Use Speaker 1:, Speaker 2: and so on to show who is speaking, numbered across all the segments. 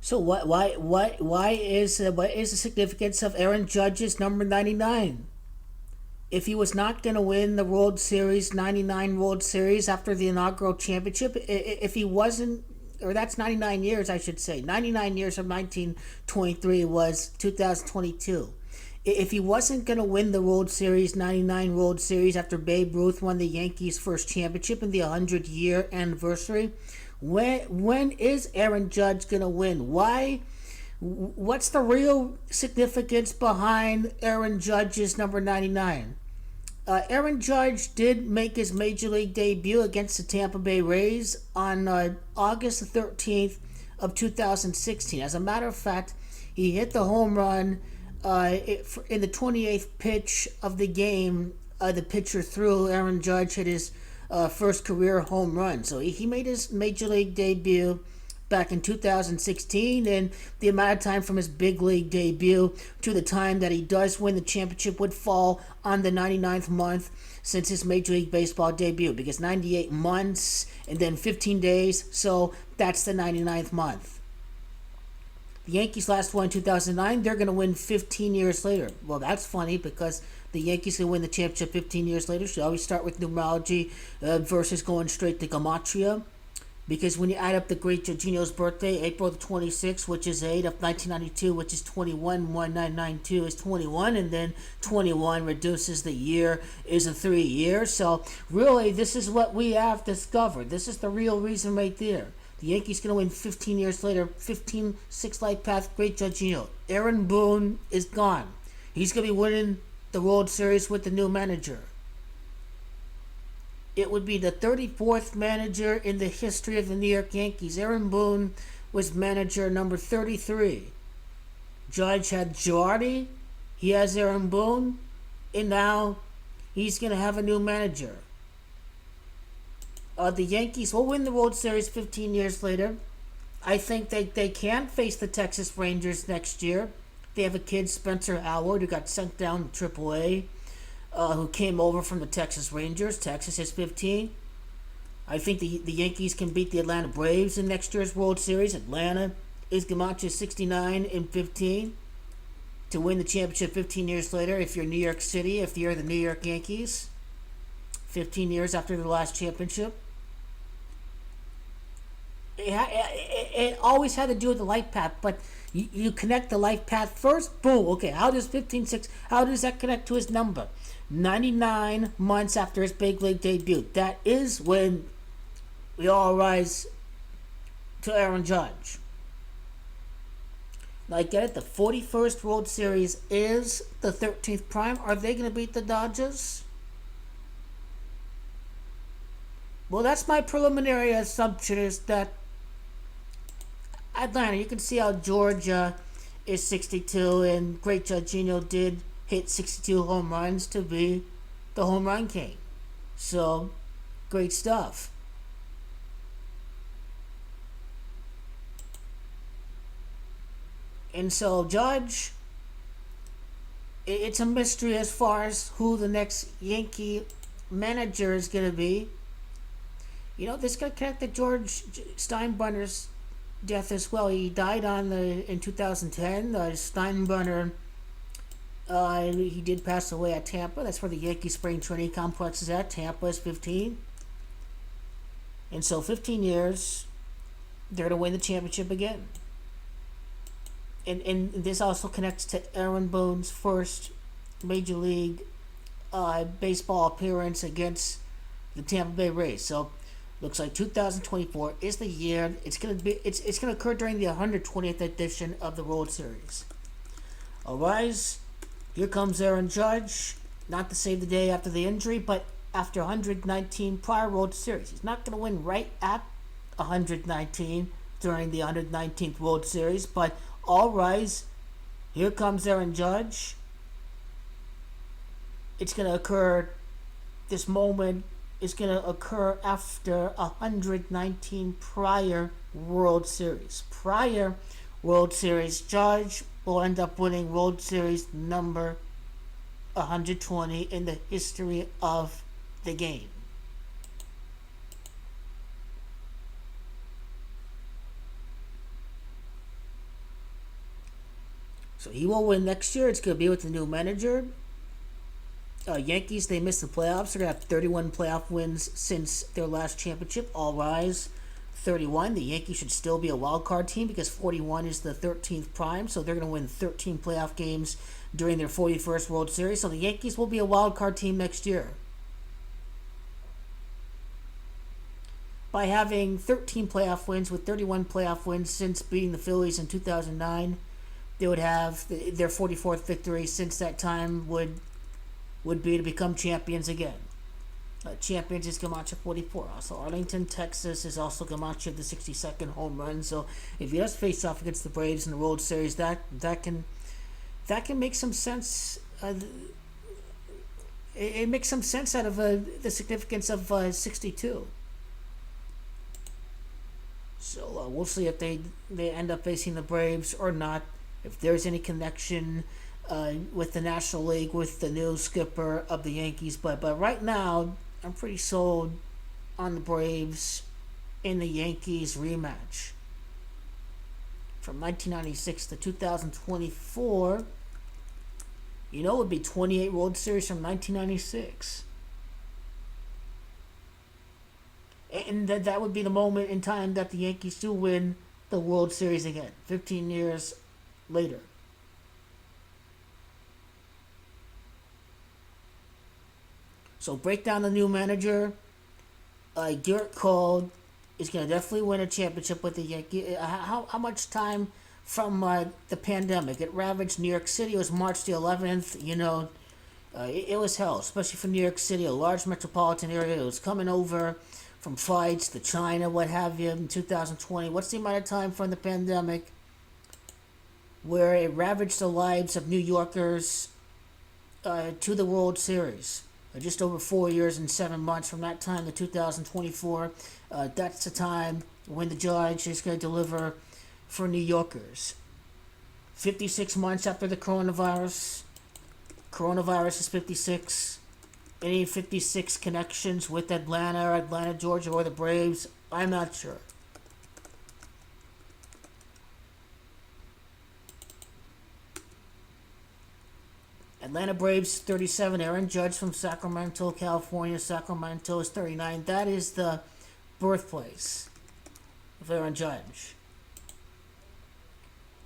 Speaker 1: So what is the significance of Aaron Judge's number 99? If he was not going to win the World Series, 99 World Series after the inaugural championship, if he wasn't, or that's 99 years, I should say. 99 years from 1923 was 2022. If he wasn't going to win the World Series, 99 World Series after Babe Ruth won the Yankees' first championship in the 100-year anniversary, when is Aaron Judge going to win? Why? What's the real significance behind Aaron Judge's number 99? Aaron Judge did make his major league debut against the Tampa Bay Rays on August 13th of 2016. As a matter of fact, he hit the home run in the 28th pitch of the game. The pitcher threw. Aaron Judge hit his first career home run. So he made his major league debut back in 2016, and the amount of time from his big league debut to the time that he does win the championship would fall on the 99th month since his Major League Baseball debut, because 98 months and then 15 days, so that's the 99th month. The Yankees last won in 2009. They're going to win 15 years later. Well, that's funny because the Yankees can win the championship 15 years later. So I always start with numerology versus going straight to gematria. Because when you add up the great Jorginho's birthday, April the 26th, which is 8 of 1992, which is 21, 1992 is 21, and then 21 reduces the year is a 3 year. So really, this is what we have discovered. This is the real reason right there. The Yankees going to win 15 years later, 15, 6 Lifepath, great Jorginho. Aaron Boone is gone. He's going to be winning the World Series with the new manager. It would be the 34th manager in the history of the New York Yankees. Aaron Boone was manager number 33. Judge had Girardi. He has Aaron Boone. And now he's going to have a new manager. The Yankees will win the World Series 15 years later. I think they can face the Texas Rangers next year. They have a kid, Spencer Howard, who got sent down to AAA. Who came over from the Texas Rangers. Texas is 15. I think the Yankees can beat the Atlanta Braves in next year's World Series. Atlanta is Gamache 69 and 15 to win the championship 15 years later. If you're New York City, if you're the New York Yankees, 15 years after the last championship. It always had to do with the life path, but you connect the life path first, boom, okay, how does 15-6, how does that connect to his number? 99 months after his big league debut. That is when we all rise to Aaron Judge. Now I get it, the 41st World Series is the 13th prime. Are they going to beat the Dodgers? Well, that's my preliminary assumption, is that Atlanta, you can see how Georgia is 62, and great Jorginho did hit 62 home runs to be the home run king. So, great stuff. And so, Judge, it's a mystery as far as who the next Yankee manager is going to be. You know, this got connected to George Steinbrenner's death as well. He died in 2010. Steinbrenner, he did pass away at Tampa. That's where the Yankee Spring Training Complex is at. Tampa is 15. And so 15 years, they're to win the championship again. And this also connects to Aaron Boone's first Major League Baseball appearance against the Tampa Bay Rays. So looks like 2024 is the year. It's gonna occur during the 120th edition of the World Series. All rise. Here comes Aaron Judge, not to save the day after the injury, but after 119 prior World Series. He's not going to win right at 119 during the 119th World Series, but all rise. Here comes Aaron Judge. It's going to occur, this moment is going to occur after 119 prior World Series. Prior World Series, Judge will end up winning World Series number 120 in the history of the game. So he will win next year. It's going to be with the new manager. Yankees, they missed the playoffs. They're going to have 31 playoff wins since their last championship. All rise. 31. The Yankees should still be a wild card team because 41 is the 13th prime. So they're going to win 13 playoff games during their 41st World Series. So the Yankees will be a wild card team next year. By having 13 playoff wins with 31 playoff wins since beating the Phillies in 2009, they would have their 44th victory since that time would be to become champions again. Champions is Camacho 44. Also, Arlington, Texas is also Camacho the 62nd home run. So if he does face off against the Braves in the World Series, that can make some sense. It makes some sense out of the significance of 62. So we'll see if they end up facing the Braves or not. If there's any connection with the National League, with the new skipper of the Yankees. But right now, I'm pretty sold on the Braves in the Yankees rematch. From 1996 to 2024, it would be 28 World Series from 1996. And that would be the moment in time that the Yankees do win the World Series again, 15 years later. So break down the new manager. Gerrit Cole is going to definitely win a championship with the Yankees. How much time from the pandemic? It ravaged New York City. It was March the 11th. It was hell, especially for New York City, a large metropolitan area. It was coming over from flights to China, what have you, in 2020. What's the amount of time from the pandemic where it ravaged the lives of New Yorkers to the World Series? Just over 4 years and 7 months from that time to 2024. That's the time when the judge is going to deliver for New Yorkers. 56 months after the coronavirus. Coronavirus is 56. Any 56 connections with Atlanta, Georgia, or the Braves? I'm not sure. Atlanta Braves 37. Aaron Judge from Sacramento, California. Sacramento is 39. That is the birthplace of Aaron Judge.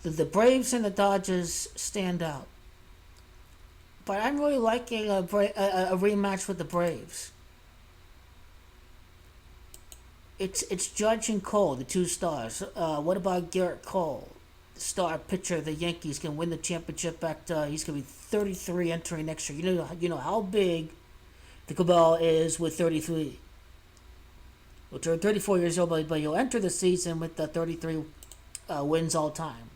Speaker 1: The Braves and the Dodgers stand out. But I'm really liking a rematch with the Braves. It's Judge and Cole, the two stars. What about Gerrit Cole? Star pitcher, the Yankees can win the championship at he's gonna be 33 entering next year. You know how big the cabal is with 33. Well, you're 34 years old, but you'll enter the season with the 33 wins all time.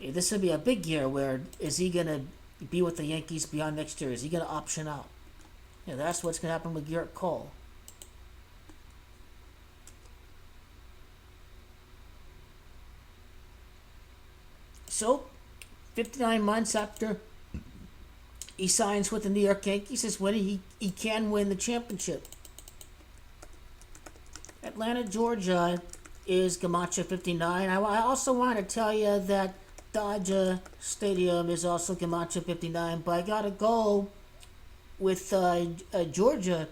Speaker 1: This will be a big year. Where is he gonna be with the Yankees beyond next year? Is he gonna option out? That's what's gonna happen with Gerrit Cole. So, 59 months after he signs with the New York Yankees is when he can win the championship. Atlanta, Georgia is Camacho 59. I also want to tell you that Dodger Stadium is also Camacho 59, but I got to go with Georgia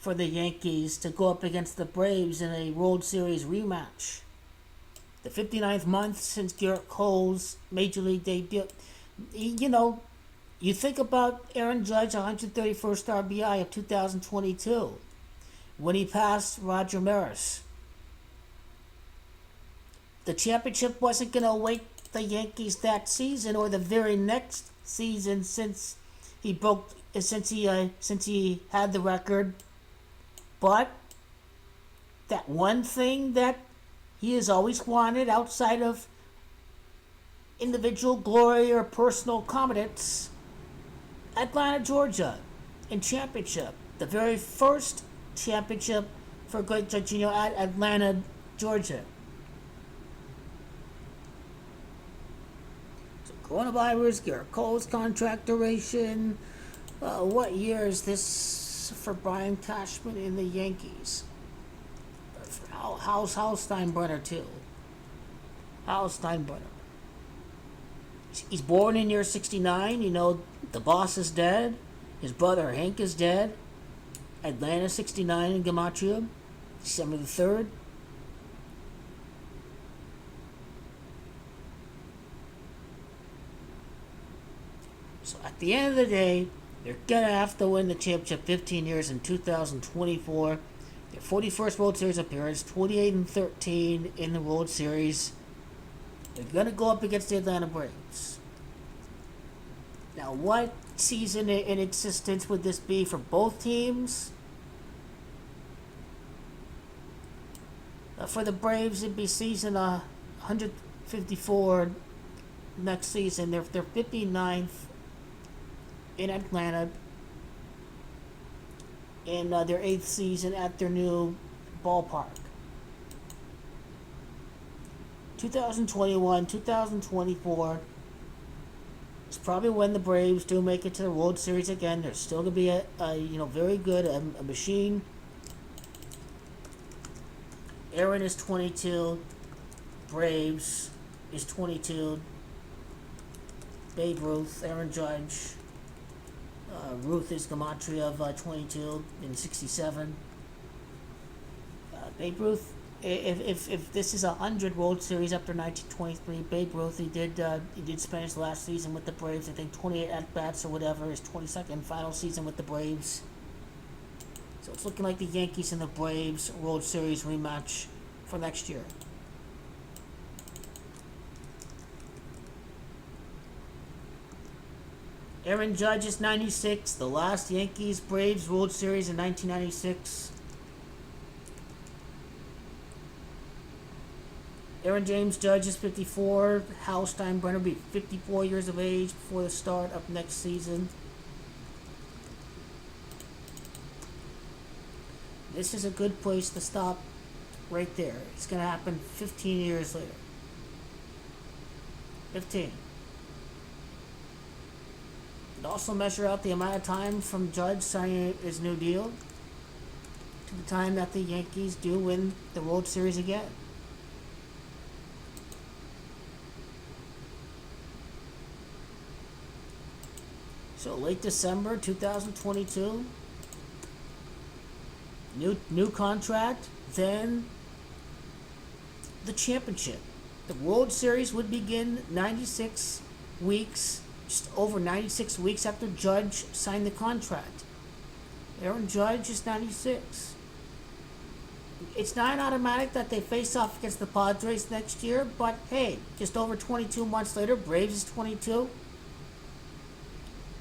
Speaker 1: for the Yankees to go up against the Braves in a World Series rematch. The 59th month since Gerrit Cole's Major League debut. You think about Aaron Judge, 131st RBI of 2022, when he passed Roger Maris. The championship wasn't going to await the Yankees that season or the very next season since he had the record. But that one thing that he has always wanted outside of individual glory or personal competence, Atlanta, Georgia, in championship. The very first championship for Greg Jorginho at Atlanta, Georgia. So coronavirus, Gerrit Cole's contract duration. What year is this for Brian Cashman in the Yankees? How's Steinbrenner too? Hal Steinbrenner. He's born in year 69. You know, the boss is dead. His brother Hank is dead. Atlanta 69 in Gematria. December the 3rd. So at the end of the day, they're going to have to win the championship 15 years in 2024. Their 41st World Series appearance, 28-13 in the World Series. They're going to go up against the Atlanta Braves. Now, what season in existence would this be for both teams? For the Braves, it'd be season 154 next season. They're 59th in Atlanta in their 8th season at their new ballpark. 2021, 2024 is probably when the Braves do make it to the World Series again. There's still going to be a very good a machine. Aaron is 22. Braves is 22. Babe Ruth, Aaron Judge. Ruth is Gematria of 22 in 67. Babe Ruth, if this is 100 World Series after 1923, Babe Ruth he did spend his last season with the Braves. I think 28 at bats or whatever. His 22nd final season with the Braves. So it's looking like the Yankees and the Braves World Series rematch for next year. Aaron Judge is 96, the last Yankees-Braves World Series in 1996. Aaron James Judge is 54. Hal Steinbrenner will be 54 years of age before the start of next season. This is a good place to stop right there. It's going to happen 15 years later. 15. And also measure out the amount of time from Judge signing his new deal to the time that the Yankees do win the World Series again. So late December 2022. New contract, then the championship. The World Series would begin 96 weeks, just over 96 weeks after Judge signed the contract. Aaron Judge is 96. It's not automatic that they face off against the Padres next year, but hey, just over 22 months later, Braves is 22.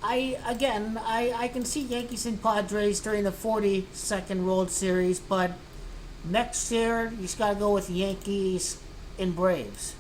Speaker 1: I can see Yankees and Padres during the 42nd World Series, but next year you just gotta go with Yankees and Braves.